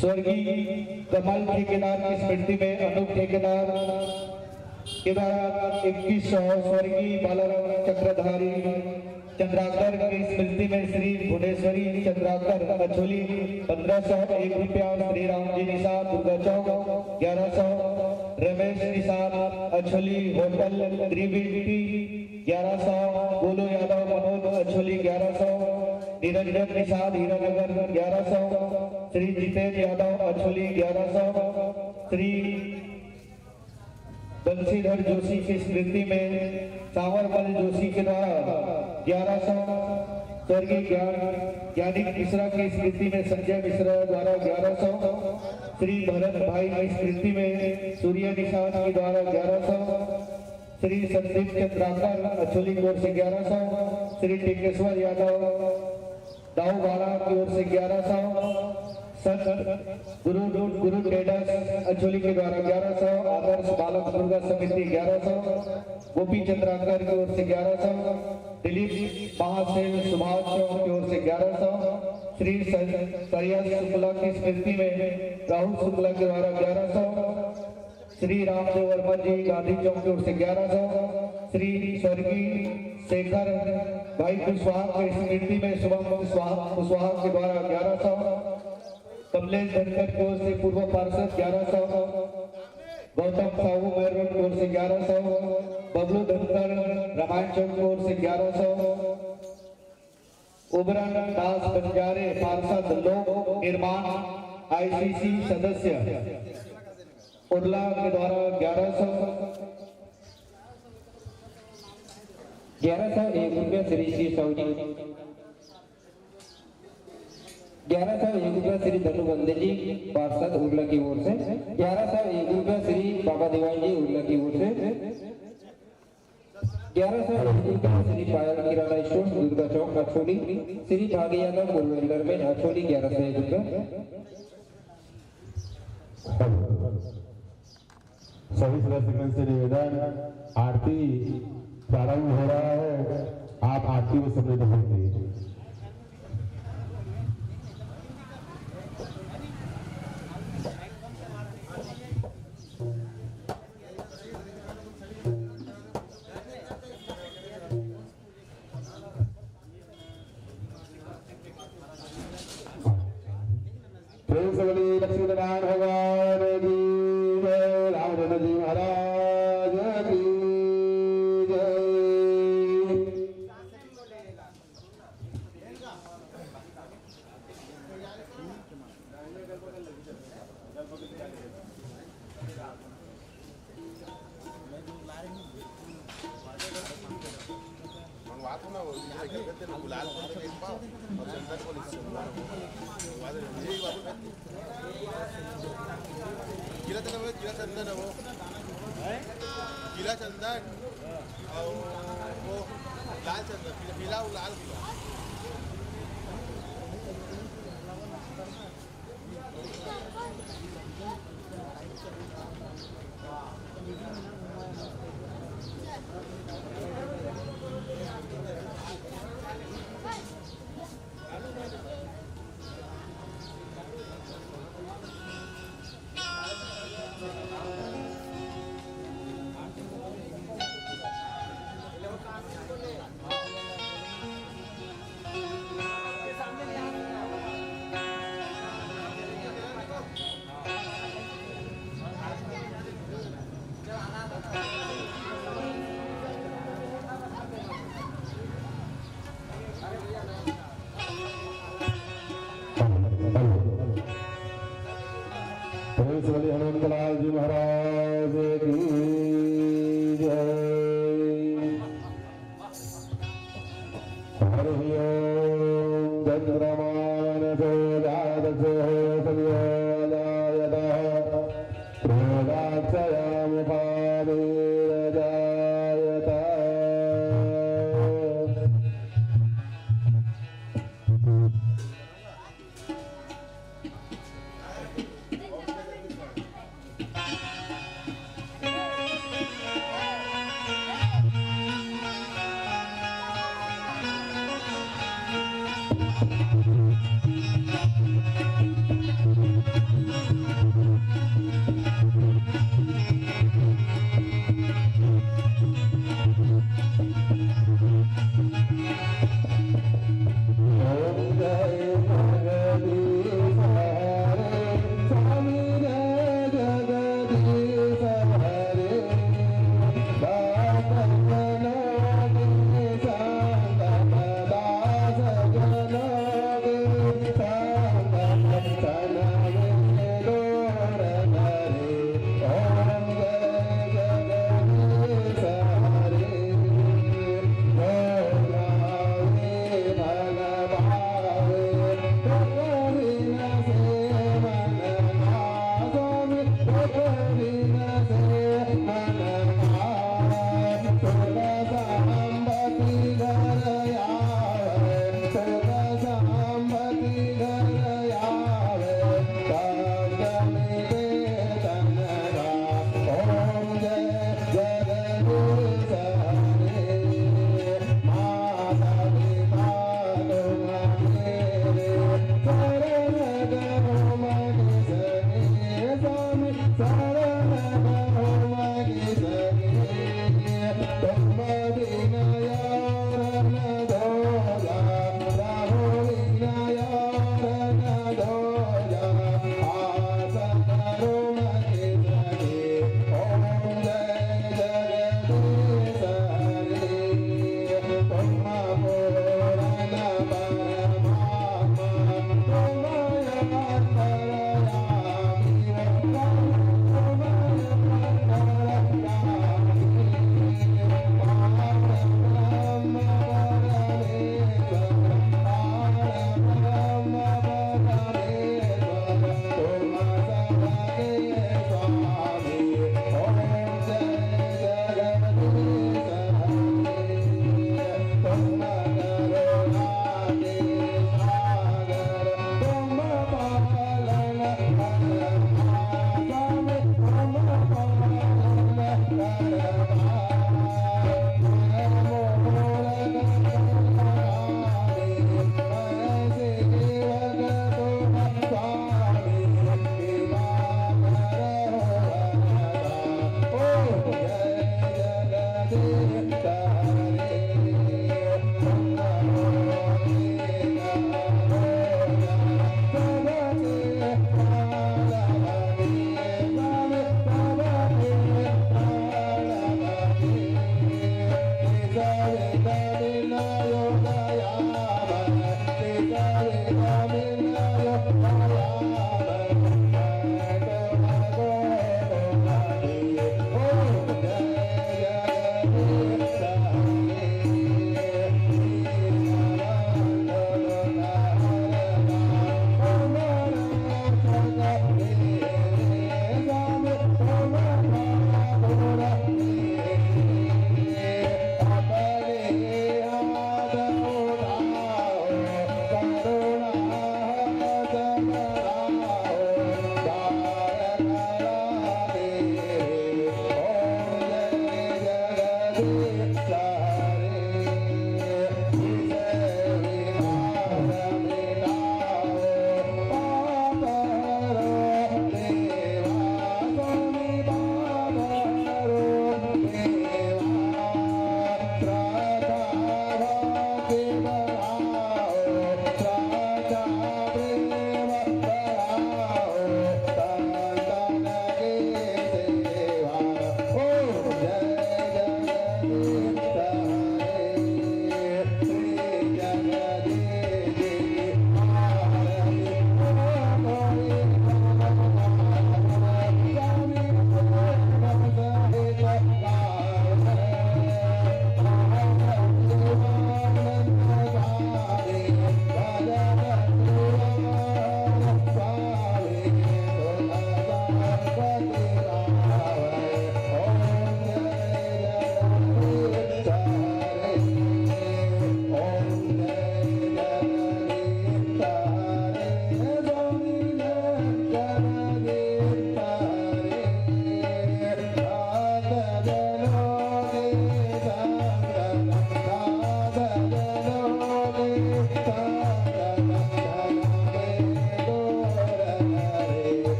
स्वर्गीय कमल ठेकेदार की स्मृति में अनूप ठेकेदार के द्वारा 2100, स्वर्गीय बालाराम चक्रधारी चंद्राकर की स्मृति में श्री भुवनेश्वरी चंद्राकर अछोली 1501 रुपया, श्री रामजी निषाद दुर्गा चौक 1100, रमेश निषाद अछोली होटल त्रिवेणी 1100, गोलू यादव मनोज अछोली 1100, निरंजन निषाद हीरानगर 1100, श्री जितेंद्र यादव अछोली 1100, श्री बंशीधर जोशी की स्मृति में सावरमल जोशी के द्वारा 1100, स्वर्गीय ज्ञानी मिश्रा की स्मृति में संजय मिश्रा द्वारा 1100, श्री भरत भाई की स्मृति में सूर्य निषाद के द्वारा 1100, श्री संदीप चंद्राकर अछोली की ओर से 1100, श्री टिकेश्वर यादव दाऊवाड़ा की ओर से 1100, संत गुरु ट्रेडर्स अछोली के द्वारा 1100, आदर्श बालक दुर्गा समिति 1100, गोपी चंद्राकर की ओर से 1100, दिलीप महासेव सुभाष चौक की ओर से 1100, श्री सरिया शुक्ला की स्मृति में राहुल शुक्ला के द्वारा 1100, श्री रामदेव वर्मा जी गांधी चौक की ओर से 1100, श्री स्वर्गीय शेखर भाई कुशवाहा की स्मृति में शुभम कुशवाहा के द्वारा 1100, कमलेश धनखड़ की ओर से पूर्व पार्षद 1100, गौतम साहू मेयर रोड की ओर से 1100, बबलू धनखड़ रामायण चौक की ओर से 1100, उबरन दास बंजारे पार्षद लोक निर्माण आईसीसी सदस्य उर्ला के द्वारा 1101 रुपया श्री श्री सौजी 1101 रुपया श्री धनुबंदे जी पार्षद उर्ला की ओर से, 1101 रुपया श्री बाबा देवान जी उर्ला की ओर से, 1101 रुपया श्री पायल किराना स्टोर दुर्गा चौक अछोली, श्री भाग्य यादव मुरवेंदर में अछोली 1101 रुपया। सभी सदस्यगण से निवेदन, आरती प्रारंभ हो रहा है, आप आरती में सम्मिलित होंगे। लक्ष्मी नारायण भगवान की जय, रामचंद्र जी महाराज की जय। गीला चंदन और वो लाल चंदन, पीला और लाल हनुमंतलाल जी महाराज की जय। हरि ओम चंद्रमान से जातसे संयोदायतः प्रोदाक्षयाम पादेरजायतः।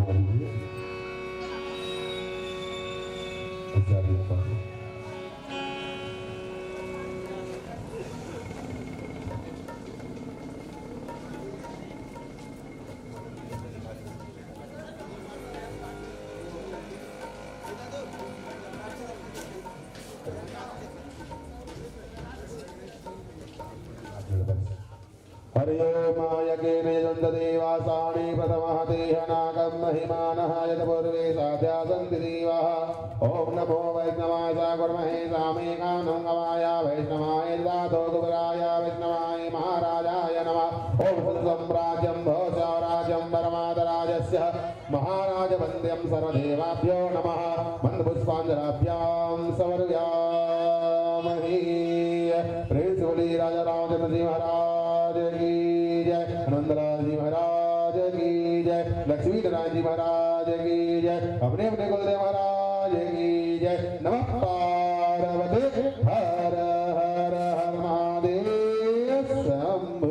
घुमा लीजिए। ऐसे आगे ऊपर। हरि ओम यज्ञेन यजन्तदेवासाणि प्रथमः देहनागं महिमानः यत् पूर्वे साध्यासन्ति देवाः। ॐ नमो वैष्णवाय कुर्महे सामेकानं गवाय वैष्णवाय दातो दुबराय वैष्णवाय महाराजाय नमः। ॐ सम्राज्यं भवसाराज्यं परमादराजस्य महाराजवन्द्यं सर्वदेवाभ्यो नमः। मन्दपुष्पाञ्जलाभ्यां समर्पयामहि। प्रेम से बोलिए राजा रामचंद्र जी महाराज की जय, आनंदलाल जी महाराज की जय, लक्ष्मी नारायण जी महाराज की जय, अपने अपने कुलदेव महाराज की जय। नमः पार्वती हर हर हर महादेव शंभु।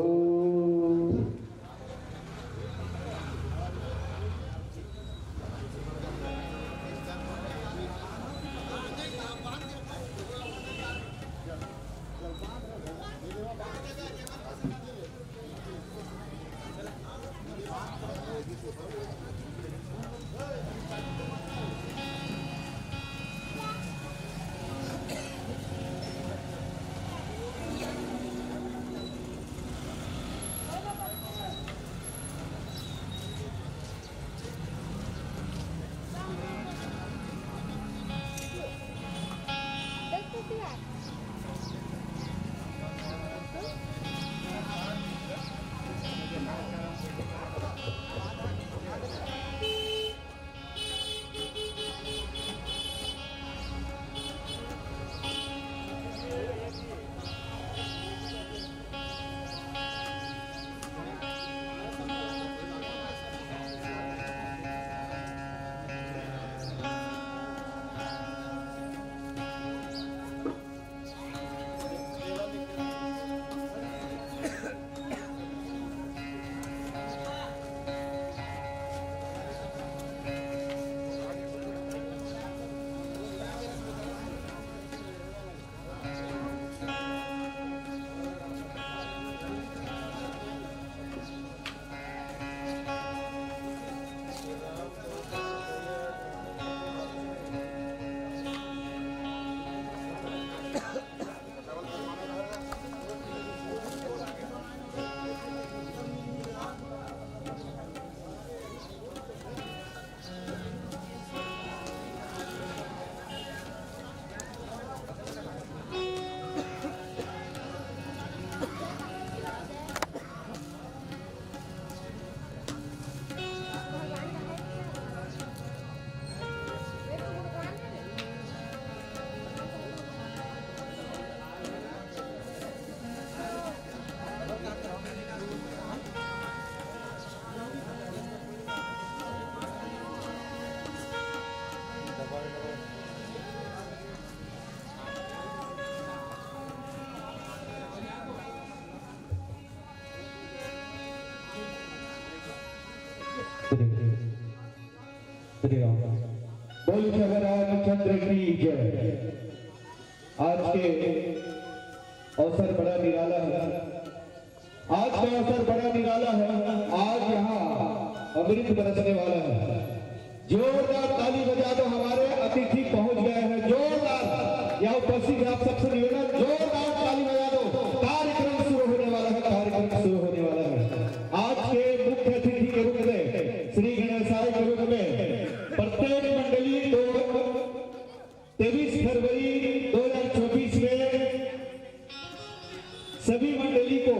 बोल रामचंद्र की जय। आज के अवसर बड़ा निराला है। आज का अवसर बड़ा निराला है। आज यहाँ अमृत बरसने वाला है। जोरदार ताली बजा दो, हमारे अतिथि पहुंच गए हैं। जोरदार यहाँ उपस्थित आप सबसे निवेदन, जोरदार ताली बजा दो। कार्यक्रम शुरू होने वाला है। कार्यक्रम शुरू होने वाला है। आज के मुख्य अतिथि के रूप में श्री गणेशाय के रूप में प्रत्येक मंडली 23 फरवरी 2024 में सभी मंडली को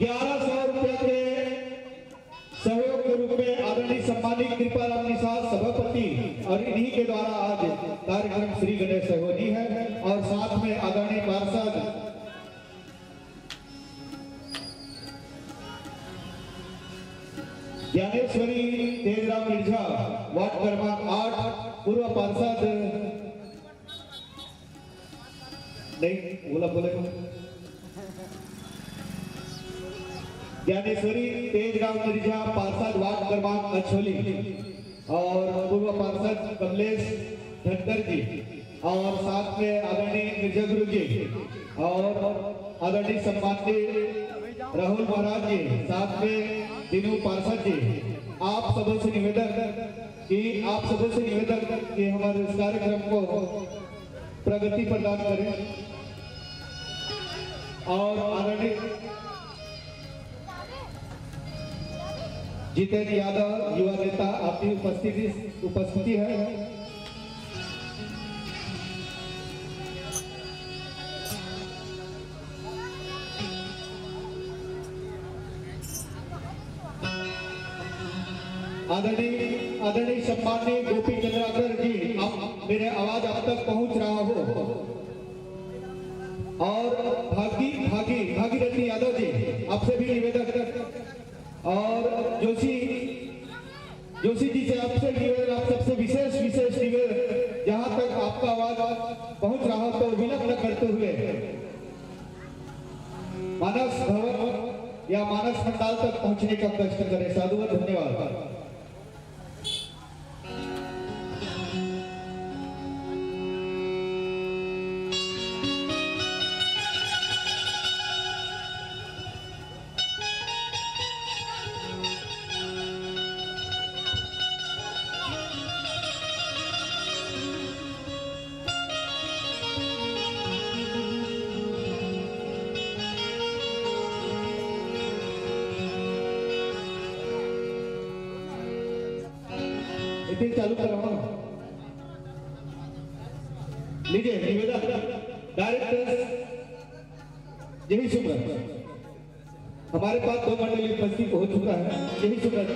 1100 रुपए के सहयोग के रूप में आदरणीय सम्मानित कृपाराम निषाद सभापति और इन्हीं के द्वारा आज कार्यक्रम श्री गणेश होनी है। और साथ में आदरणीय पार्षद ज्ञानेश्वरी तेजराम मिर्झा, वार्ड क्रमांक 8, पूर्व पार्षद नहीं बोला बोले ज्ञानेश्वरी तेजगांव मिर्जा पार्षद वार्ड क्रमांक अछोली और पूर्व पार्षद कमलेश धनकर जी और साथ में आदरणीय मिर्जा गुरु जी और आदरणीय सम्मानित राहुल महाराज जी, साथ में दिनू पार्षद जी, आप सबों से निवेदन कि हमारे इस कार्यक्रम को प्रगति प्रदान करें और आदरणीय जितेंद्र यादव युवा नेता आपकी उपस्थिति है। आदरणीय सम्माननीय गोपी चंद्राकर जी, अब मेरे आवाज आप तक पहुंच रहा हो और भागीरथी यादव जी, आपसे भी निवेदन और जोशी जी से आपसे निवेदन, आप सबसे विशेष निवेदन, जहां तक आपका आवाज पहुंच रहा तो विलंब न करते हुए मानस भवन या मानस पंडाल तक पहुंचने का कष्ट करें। साधुवाद, धन्यवाद। चालू करो, लीजिए निवेदन। डायरेक्टर यही सुमरन, हमारे पास 2 मंडली उपस्थित हो चुका है। यही सुमरन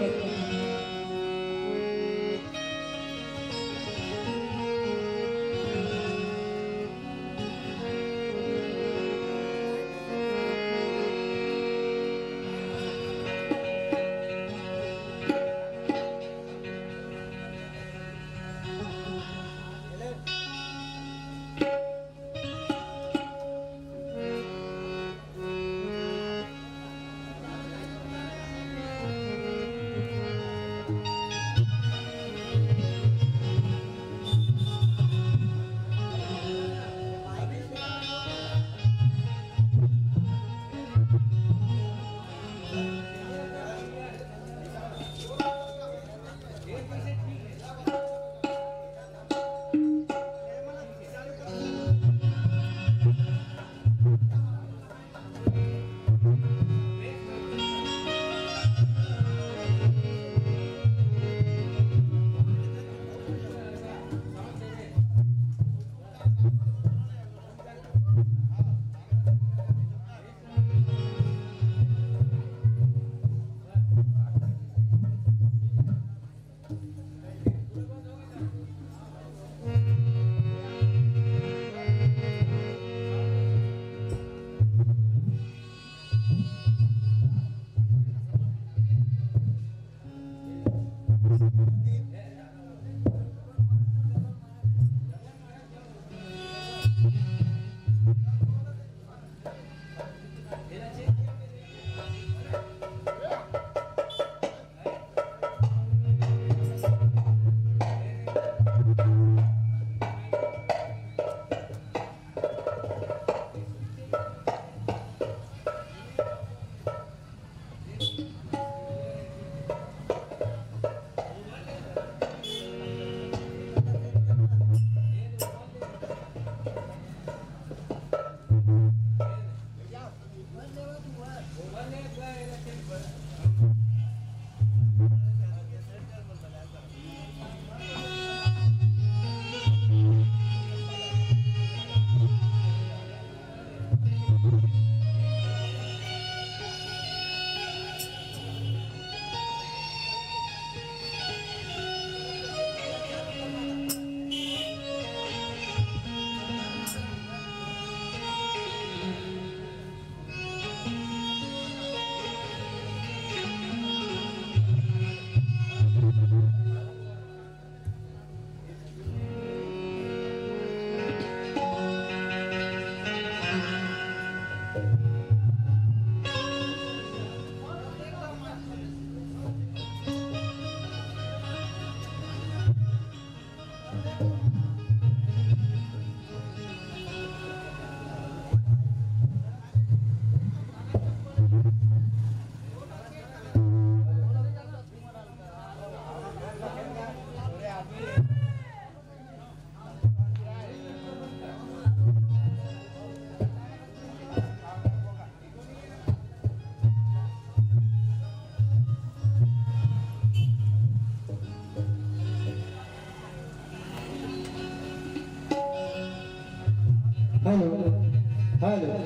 हेलो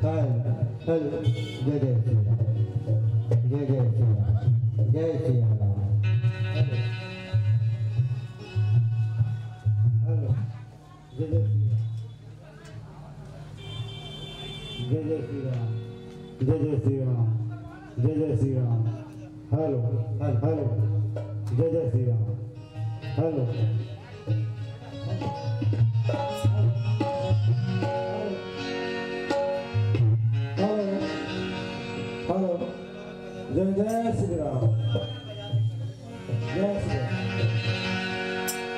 हेलो हेलो जय जय श्री राम जय जय श्री राम जय श्री राम हेलो जय जय श्री राम जय जय श्री राम जय जय श्री राम हेलो हेलो जय जय श्री राम हेलो हेलो जय जय श्री राम जय श्री राम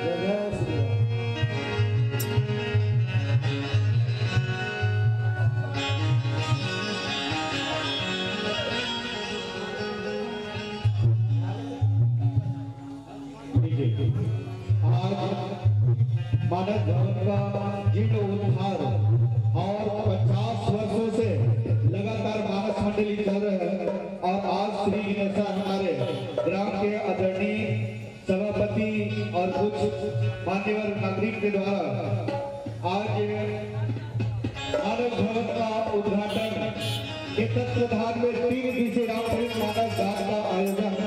जय जय श्री राम आज मानव धर्म का जीर्ण उद्धार और 50 वर्षों से लगातार मानस मंडली चल रहे हैं और आज श्री गणेशा हमारे ग्राम के आदरणीय सभापति और कुछ मान्यवर नागरिक के द्वारा आज मानव भवन का उद्घाटन के तत्वधान में 3 दिवसीय रामचरित मानस गान का आयोजन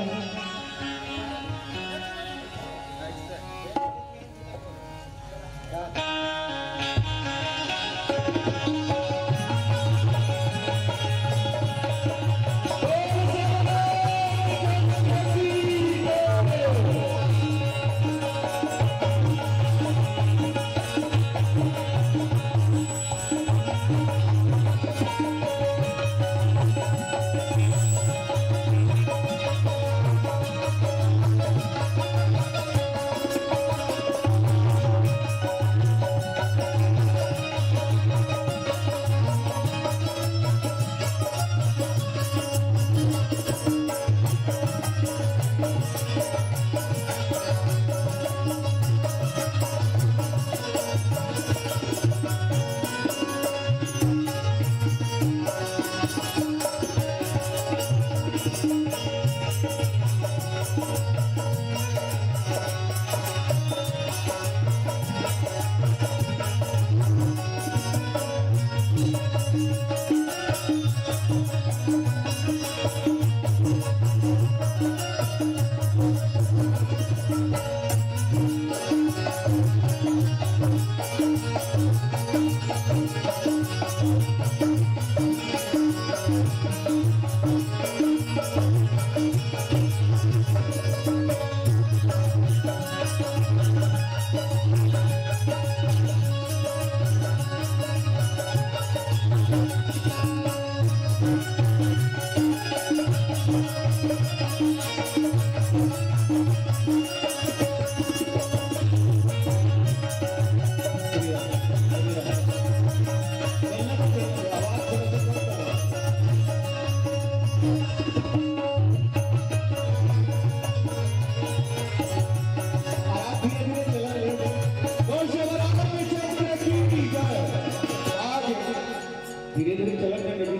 धीरे धीरे चलन में लेकिन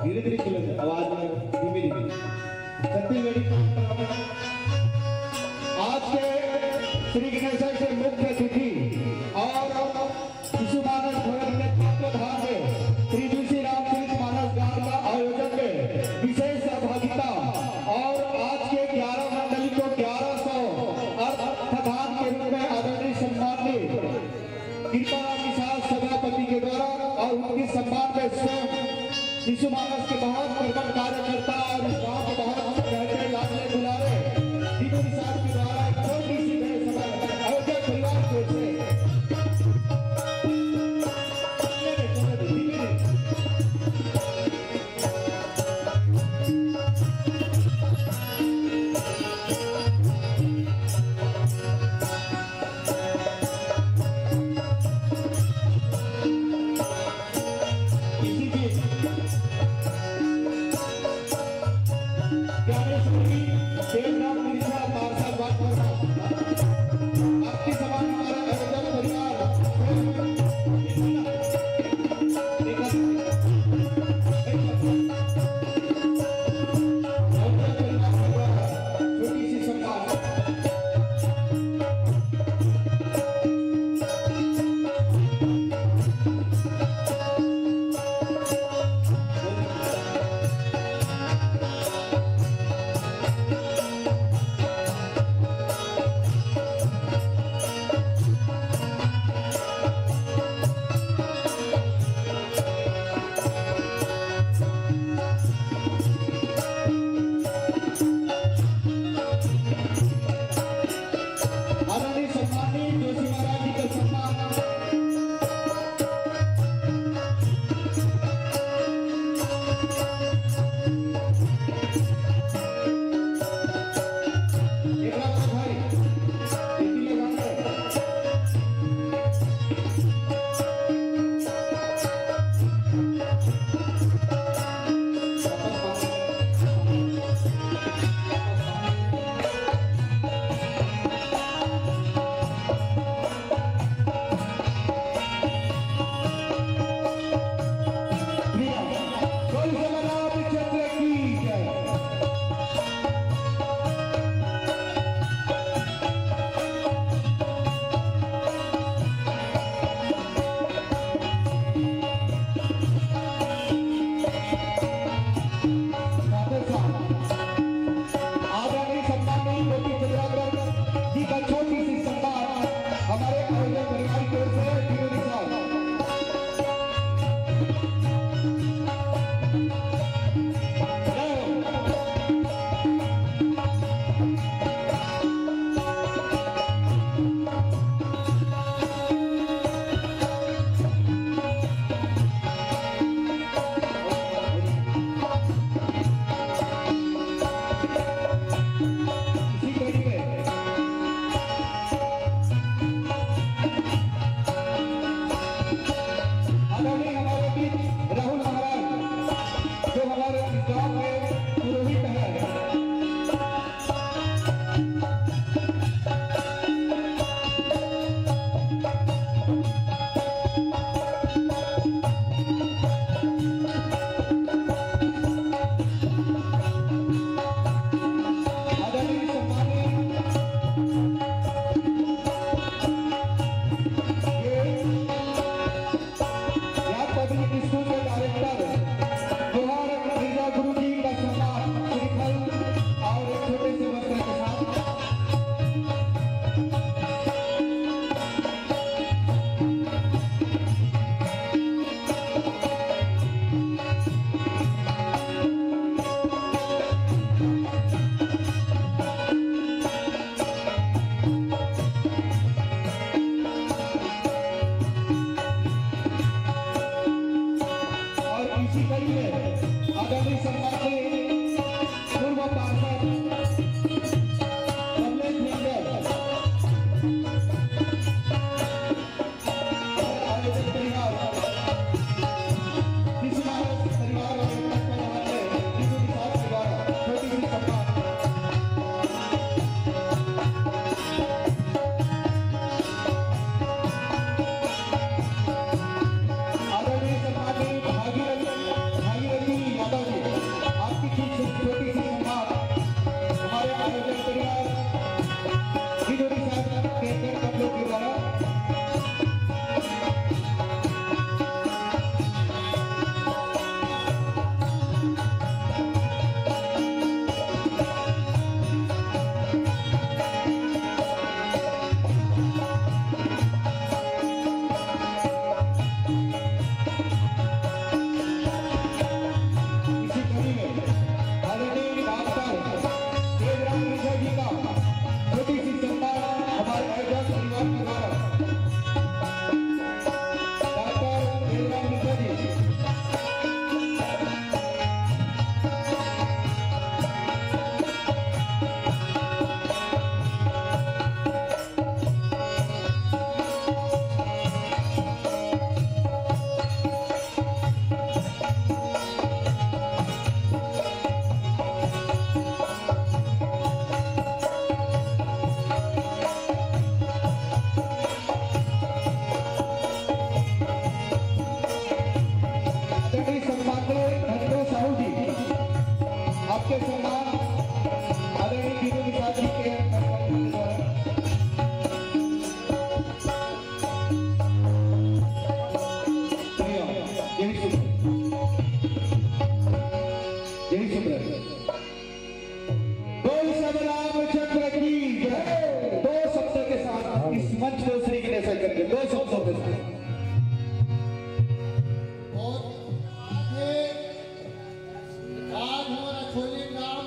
धीरे धीरे चलन आवाज में धीमे धीमे छत्तीसगढ़ी परंपरा में आज के श्री गणेश से मुख्य अतिथि और शिशु मानस भवन में तत्वधान में श्री तुलसी रामचरित मानस गान का आयोजन में विशेष सहभागिता और आज के 11 मंडली को 1100 अर्थधान के रूप में आदरणीय सम्मानित कृपा किसान सभापति के द्वारा और उनके सम्मान में स्वयं शिशु मानस के बहुत प्रबल कार्यकर्ता और इस गांव के बहुत रहते लाडले दुलारे दीपू निषाद के द्वारा एक छोटी सी सभा आयोजन के साथ आदरणीय सम्माननीय ज्योति चंद्राकर जी का छोटी सी सम्मान हमारे आयोजक परिवार की ओर से दिनों साहब। इसी कड़ी में आदरणीय हमारे बीच राहुल महाराज जो हमारे इस गांव में पुरोहित है, आदरणीय सम्माननीय याद पब्लिक स्कूल के डायरेक्टर जोहार मिर्जा गुरु जी का सम्मान श्रीफल और एक छोटे से वस्त्र के साथ। और इसी कड़ी में आदरणीय सम्माननीय पूर्व पार्षद कमलेश मिंजर और आयोजक परिवार कृष्णा परिवार और परिवार छोटी सी सम्मान आदरणीय सम्माननीय भागीरथी यादव जी आपकी छोटी सी सम्मान हमारे आयोजक परिवार बिजोरी साहब के कपड़ों के द्वारा। इसी कड़ी में आदरणीय डॉक्टर देवराम मिश्रा जी का छोटी सी सम्मान हमारे आयोजक परिवार के द्वारा। डॉक्टर देवराम मिश्रा जी आदरणीय सम्माननीय धनदेव साहू जी आपके सम्मान आदरणीय दिनों निषाद जी के द्वारा। यही सुंदर बोल सब रामचंद्र की जय। दो शब्दों के साथ इस मंच को श्री गणेश करके दो शब्दों के साथ और आगे आज हमारा छोले ग्राम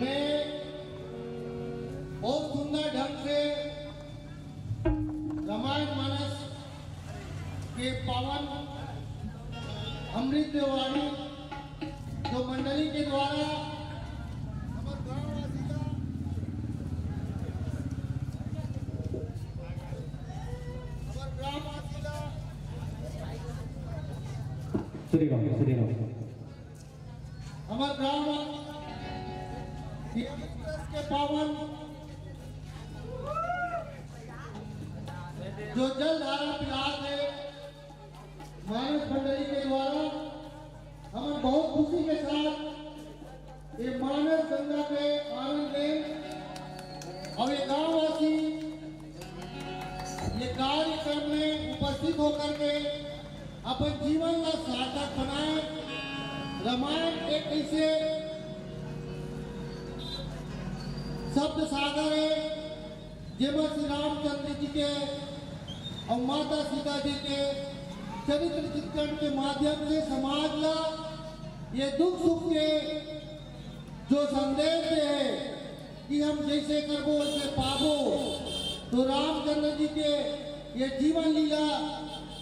में बहुत सुंदर ढंग से रामायण मानस के पावन अमृत वाणी जो मंडली के द्वारा हमारे ग्रामवासी का श्री राम हमारे ग्राम के पावन जो जल धारा पिलास है मानस मंडली के द्वारा हम बहुत खुशी के साथ ये मानस गंगा पे आनंद लें और ये गांववासी ये कार्यक्रम में उपस्थित होकर के अपन जीवन का सार्थक बनाए। रामायण एक ऐसे शब्द सागर है जेमा श्री रामचंद्र जी के और माता सीता जी के चरित्र चित्रण के माध्यम से समाज ला ये दुख सुख के जो संदेश है कि हम जैसे करबो वैसे पाबो, तो रामचंद्र जी के ये जीवन लीला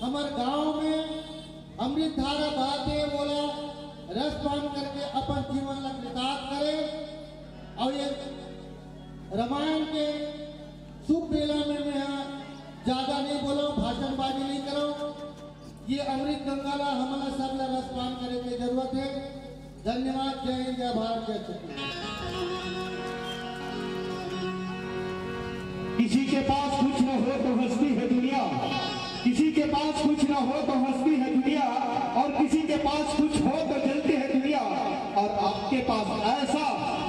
हमारे गांव में अमृत धारा बहाते बोला रस पान करके अपन जीवन ला कृतार्थ करे। और ये रामायण के शुभ बेला में मैं ज्यादा नहीं बोलो, भाषणबाजी नहीं करो। ये अमृत गंगा ला हमारा सब ला रस पान करे की जरूरत है। धन्यवाद। जय हिंद, जय भारत, जय छत्तीसगढ़। किसी के पास कुछ न हो तो हंसती है दुनिया, किसी के पास कुछ न हो तो हंसती है दुनिया, और किसी के पास कुछ हो तो जलती है दुनिया। और आपके पास ऐसा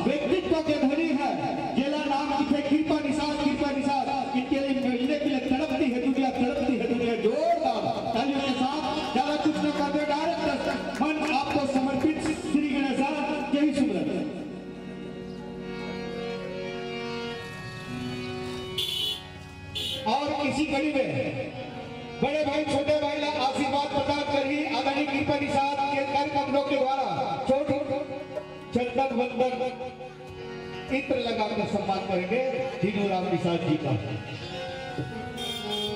व्यक्तित्व के धनी है जेला नाम लिखे कृपा निषाद, कृपा निषाद। इनके लिए मिलने के लिए तड़पती है दुनिया, तड़पती है दुनिया। जोरदार तालियों के साथ। ज्यादा कुछ न करते, डायरेक्ट मन आपको समर्पित श्री गणेशा। जय सुमरन। और इसी कड़ी में बड़े भाई छोटे भाई ला आशीर्वाद प्रदान कर ही आदरणीय कृपा निषाद के कार्यक्रमों के द्वारा छोटे चंदन वंदन इत्र लगाकर सम्मान करेंगे दीनू राम निषाद जी का।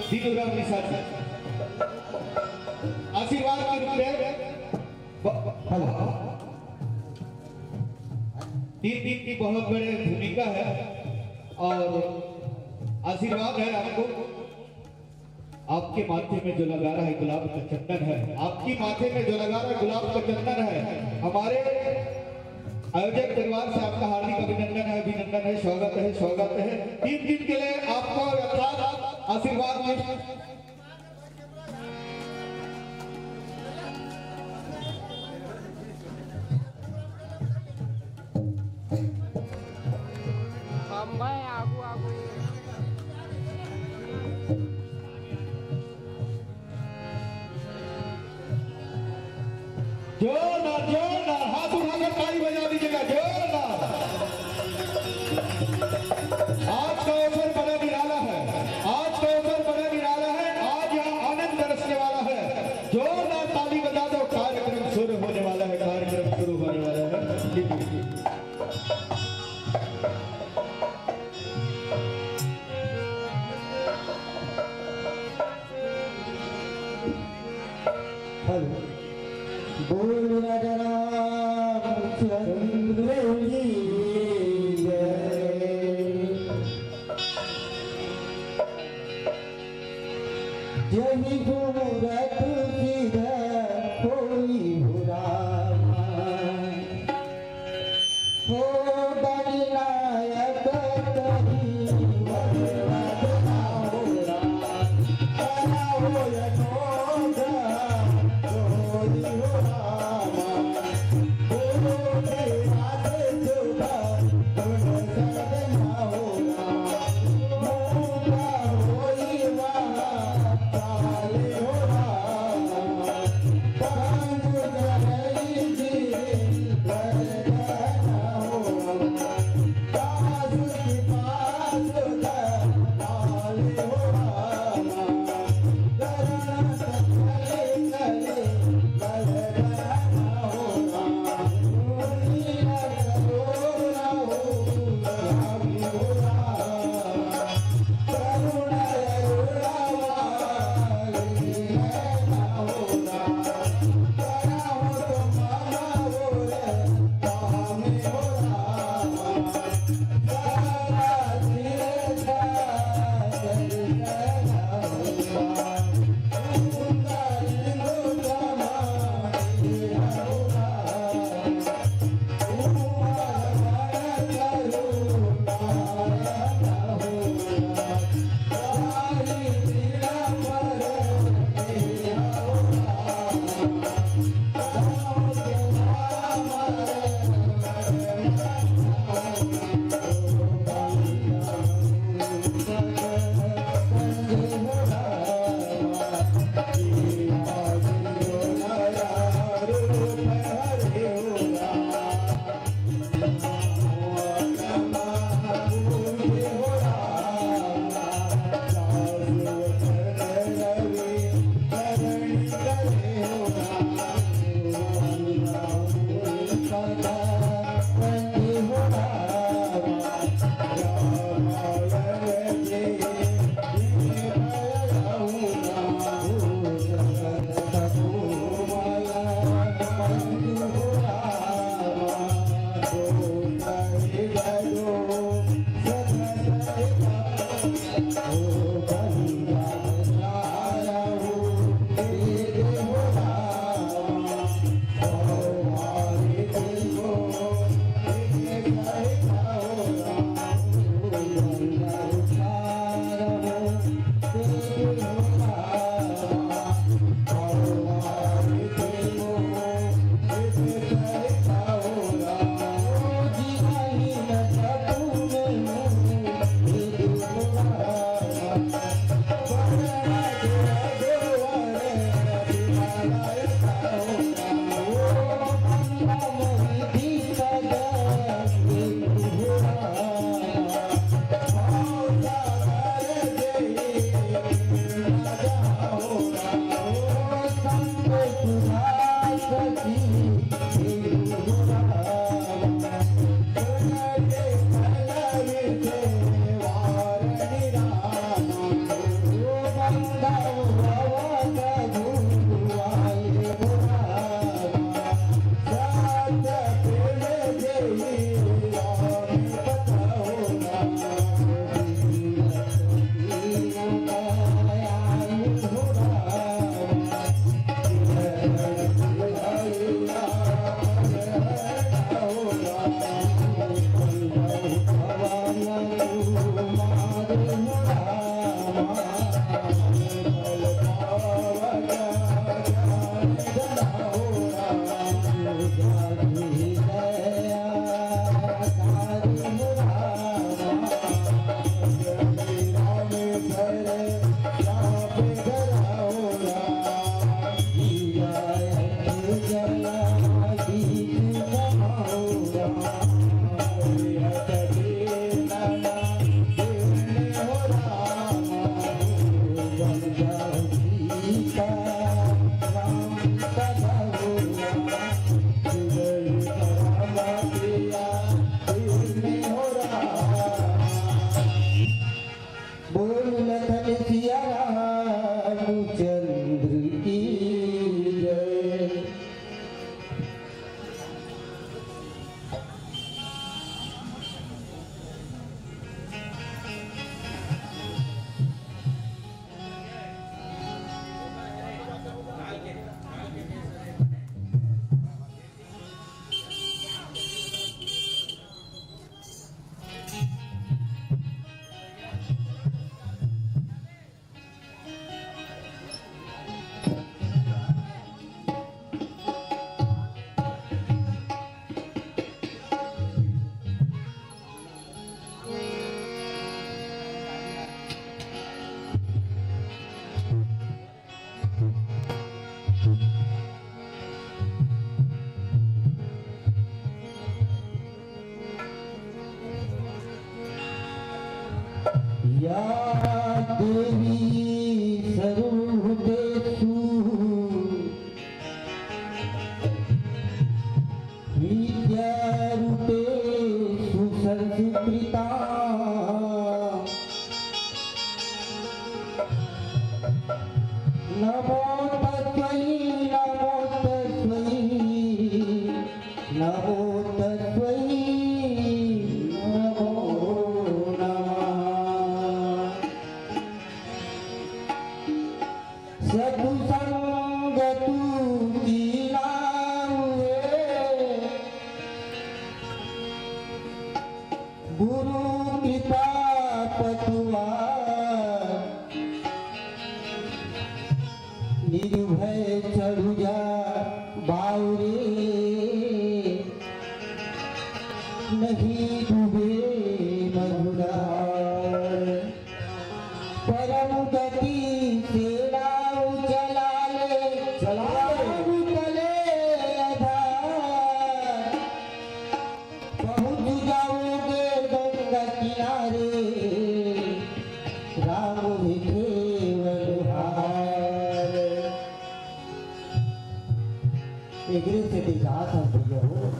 दीनू राम निषाद जी आशीर्वाद के रूप में तीन दिन की बहुत बड़ी भूमिका है और आशीर्वाद है आपको। आपके माथे में जो लगा रहा है गुलाब का चंदन है, आपकी माथे में जो लगा रहा है गुलाब का चंदन है। हमारे आयोजक परिवार से आपका हार्दिक अभिनंदन है, अभिनंदन है, स्वागत है, स्वागत है। 3 दिन के लिए आपको यथार्थ आशीर्वाद में जोरदार जोरदार हाथ उठाकर ताली बजा दीजिएगा। जोरदार। आज का अवसर बड़ा निराला है, आज का अवसर बड़ा निराला है। आज यहाँ आनंद बरसने वाला है। जोरदार ताली बजा दो। कार्यक्रम शुरू होने वाला है, कार्यक्रम शुरू होने वाला है। जी जी जी। बोल राजा रामचंद्र जी जय भूरत सीधा कोई भुरामा हो गणनायक करी वरदाना हो राम हो यशोदा Oh या देवी सर्वभूतेषु विद्यारूपेषु संस्कृता नमो तस्मै नमो तस्मै नमो नमः सत्संग तुझीला हुए गुरु कृपा पतुआ निर्भय चढ़ू जा बावरे नहीं डूबे मधुरा परम गति से नाव चला ले चले आधार पहुंच जाओगे गंगा किनारे राम ही केवल हार एग्री से दिखा था भैया हो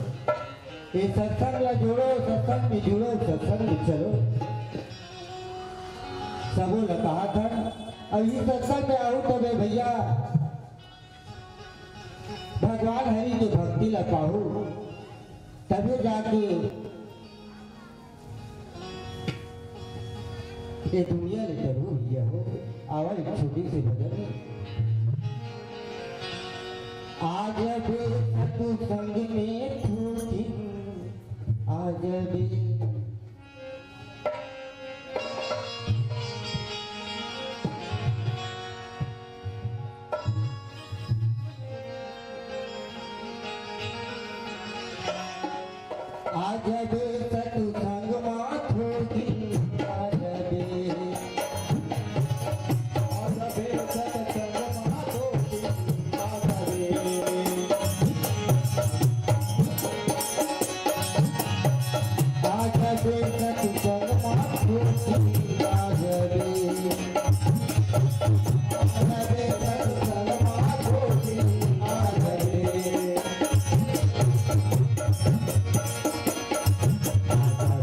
ये सत्संग ला जोड़ो सत्संग में जुड़ो सत्संग में चलो सबो ने कहा था अब इस सत्संग में आऊं तो मैं भैया भगवान हरि की भक्ति ला पाऊं तभी जाके ये दुनिया ले चलो भैया हो आवा एक छोटी सी भजन आज भी सत्संग में फूटी आज भी आज भी सत्संग में फूटी आज भी सत्संग में फूटी आज भी आज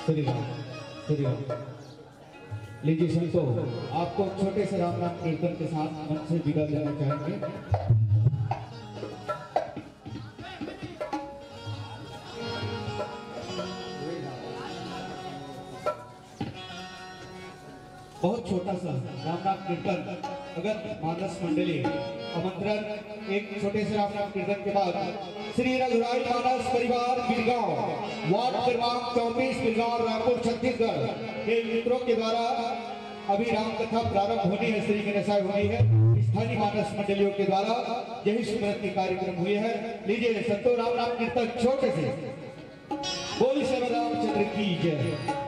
श्री राम श्री राम। लीजिए संतो, आपको छोटे से राम नाम कीर्तन के साथ मन से विदा देना चाहेंगे। बहुत छोटा सा राम नाम कीर्तन, अगर मानस मंडली आमंत्रण एक छोटे से राम नाम कीर्तन के बाद श्री रघुराई मानस परिवार बिरगांव वार्ड क्रमांक 34 बिरगांव रायपुर छत्तीसगढ़ के मित्रों के द्वारा अभी राम कथा प्रारंभ होनी है, श्री गणेशाय होनी है। स्थानीय मानस मंडलियों के द्वारा यही स्मृति के कार्यक्रम हुए हैं। लीजिए संतो, राम नाम कीर्तन छोटे से। बोली श्री रामचंद्र की जय।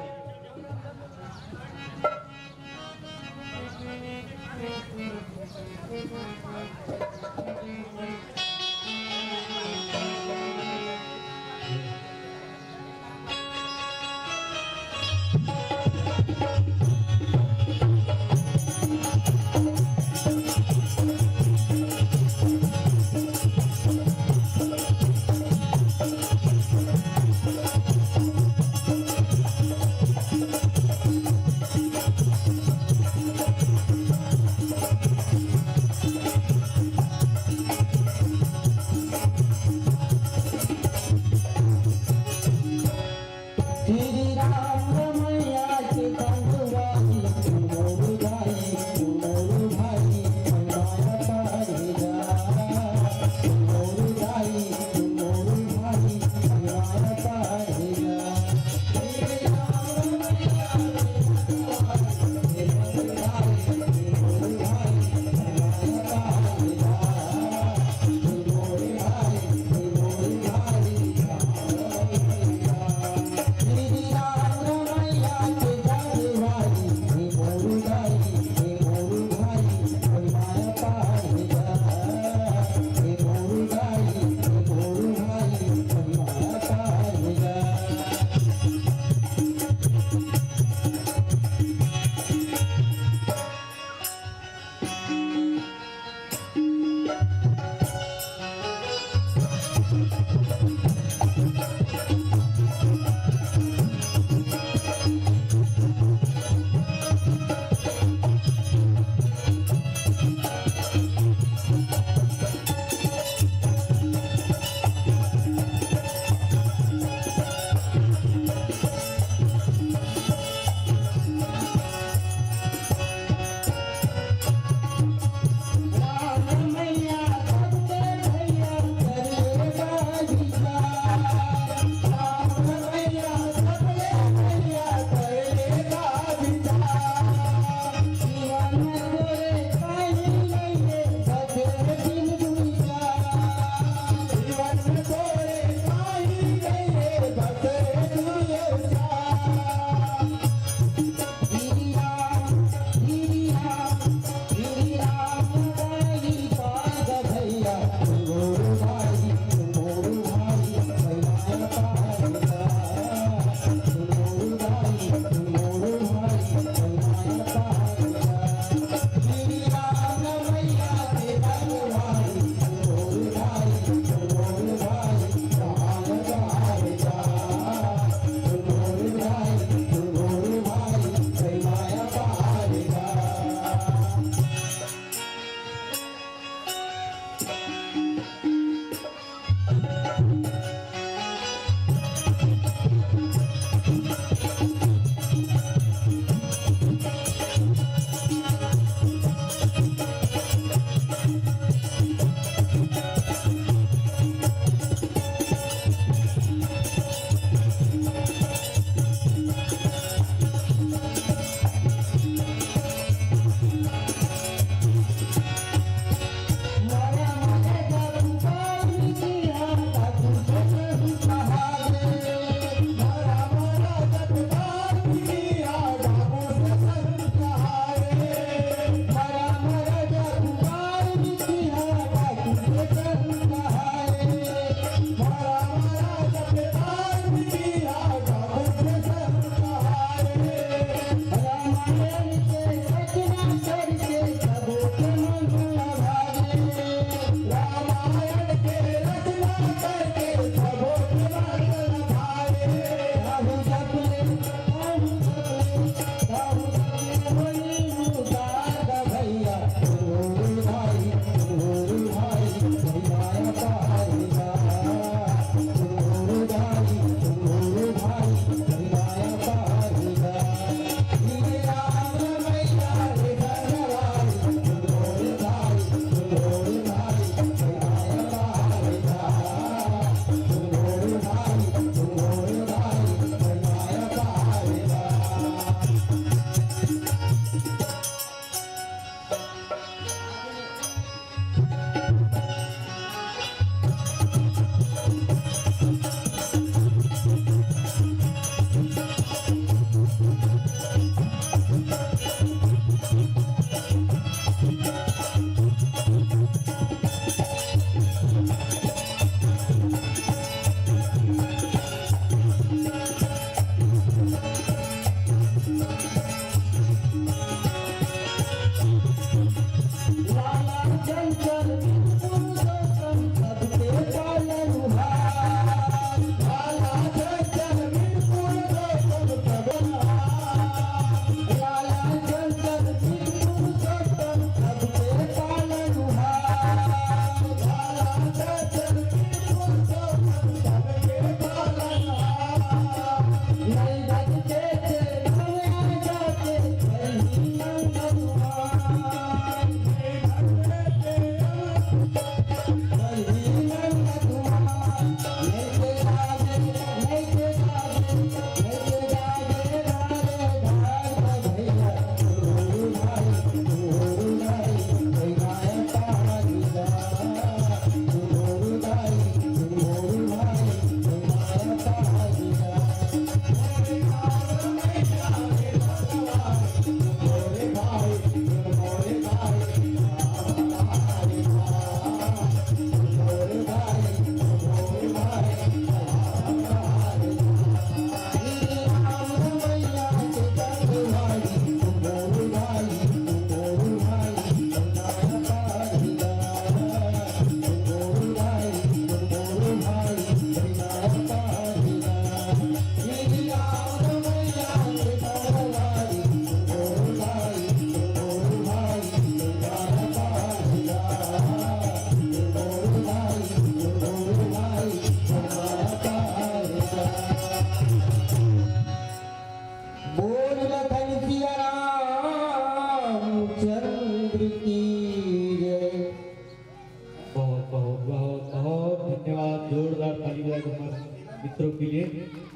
मित्रों के लिए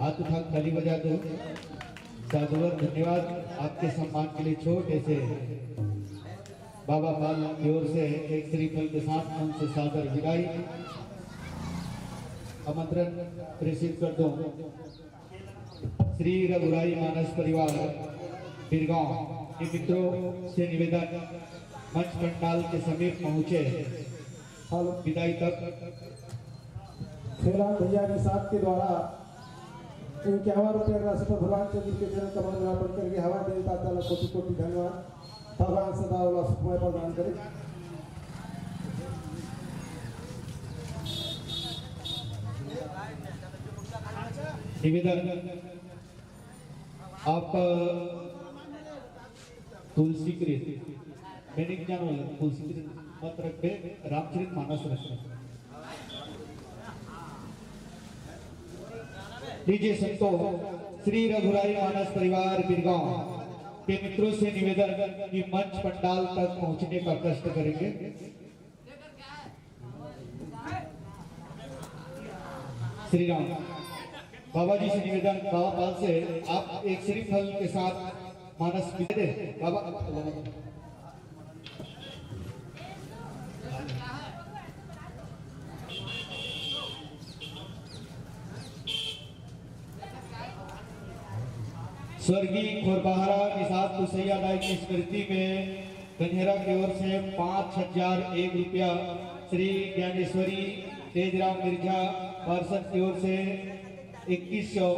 हाथ उठा खाली बजा दो। साधुवाद धन्यवाद आपके सम्मान के लिए छोटे से बाबा पाल की ओर से एक श्रीफल के साथ उनसे सादर विदाई आमंत्रण प्रेषित कर दो। श्री रघुराई मानस परिवार बिरगांव के मित्रों से निवेदन मंच पंडाल के समीप पहुंचे विदाई तक खेलान भैया के साथ के द्वारा इनके 51 रुपये राशि पर भगवान चंद्र के चरण कमल में अर्पण करके हवा देवता ताला कोटि कोटि धन्यवाद। भगवान सदा वाला सुखमय प्रदान करे। निवेदन आप तुलसी कृत मैंने जानो तुलसी कृत मत रख पे रामचरित मानस रख लीजिए संतो। श्री रघुराई मानस परिवार बिरगांव के मित्रों से निवेदन कि मंच पंडाल तक पहुंचने का कष्ट करेंगे। श्री राम बाबा जी से निवेदन बाबा पाल से आप एक श्रीफल के साथ मानस दे बाबा। स्वर्गीय खोरबहारा निषाद कुसैया दाई की स्मृति में कन्हेरा की ओर से 5001 रुपया, श्री ज्ञानेश्वरी तेजराम मिर्जा पार्षद की ओर से 2100